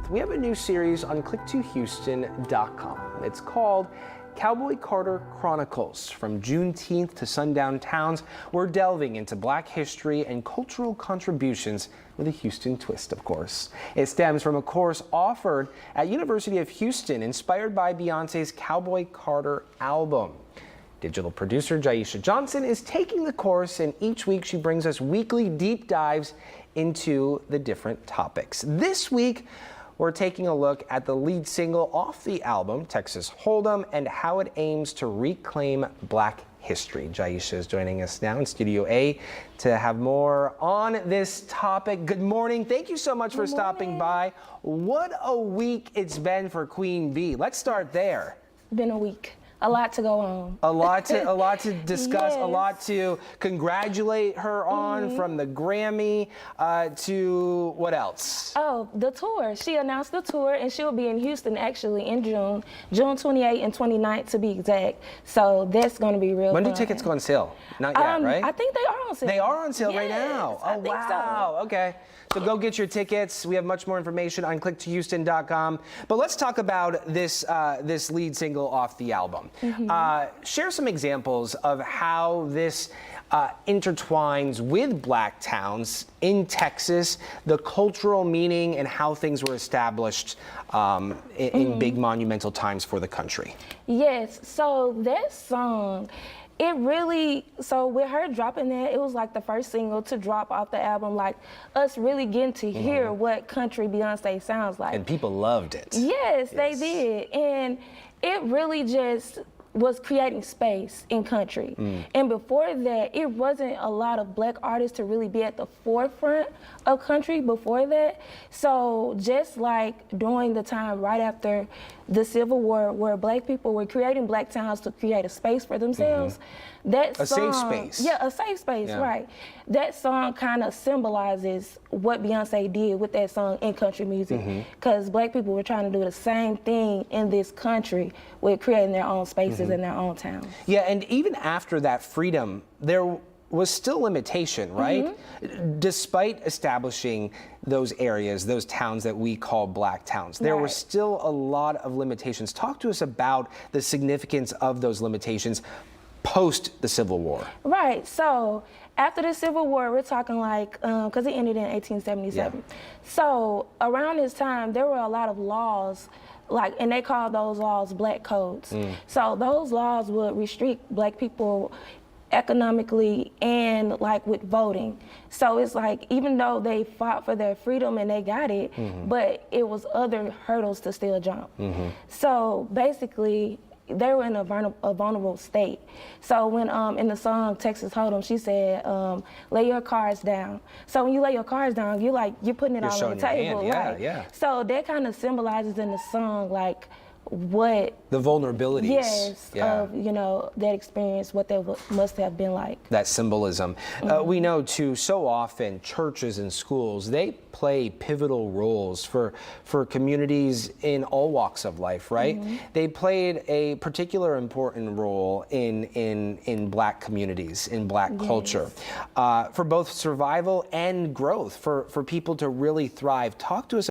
we have a new series on click2houston.com. It's called Cowboy Carter Chronicles. From Juneteenth to sundown towns, we're delving into Black history and cultural contributions with a Houston twist, of course. It stems from a course offered at University of Houston, inspired by Beyoncé's Cowboy Carter album. Digital producer Jaisha Johnson is taking the course, and each week she brings us weekly deep dives into the different topics. This week, we're taking a look at the lead single off the album, Texas Hold'em, and how it aims to reclaim Black history. Jaisha is joining us now in Studio A to have more on this topic. Good morning. Thank you so much for stopping by. What a week it's been for Queen Bee. Let's start there. Been a week. A lot to go on. A lot to discuss, yes. A lot to congratulate her on, from the Grammy to what else? Oh, the tour. She announced the tour, and she'll be in Houston actually in June 28th and 29th to be exact. So that's going to be real When do fun. Tickets go on sale? Not yet, right? I think they are on sale. They are on sale right Yes, now. I Oh, think wow. so. Okay. So go get your tickets. We have much more information on click2houston.com. But let's talk about this lead single off the album. Share some examples of how this intertwines with Black towns in Texas, the cultural meaning and how things were established in big monumental times for the country. Yes, so that song, it really, so with her dropping that, it was like the first single to drop off the album, like us really getting to hear what country Beyonce sounds like. And people loved it. Yes, they did. And it really just was creating space in country. And before that, it wasn't a lot of Black artists to really be at the forefront of country before that. So just like during the time right after the Civil War, where Black people were creating Black towns to create a space for themselves, that song, a safe space. Yeah, a safe space, right. That song kind of symbolizes what Beyonce did with that song in country music, because Black people were trying to do the same thing in this country with creating their own spaces in their own towns. Yeah, and even after that freedom, there was still limitation, right? Despite establishing those areas, those towns that we call Black towns, there were still a lot of limitations. Talk to us about the significance of those limitations post the Civil War. Right, so after the Civil War, we're talking like, because it ended in 1877. So around this time, there were a lot of laws, like, and they called those laws Black codes. So those laws would restrict Black people economically and like with voting. So it's like, even though they fought for their freedom and they got it, but it was other hurdles to still jump. So basically, they were in a vulnerable state. So when in the song Texas Hold'em, she said, lay your cards down. So when you lay your cards down, you're putting it all on the table, right? So that kind of symbolizes in the song like what the vulnerabilities of that experience, what that must have been like. That symbolism. We know too, so often churches and schools, they play pivotal roles for communities in all walks of life, right? They played a particular important role in Black communities, in Black culture, for both survival and growth, for people to really thrive. Talk to us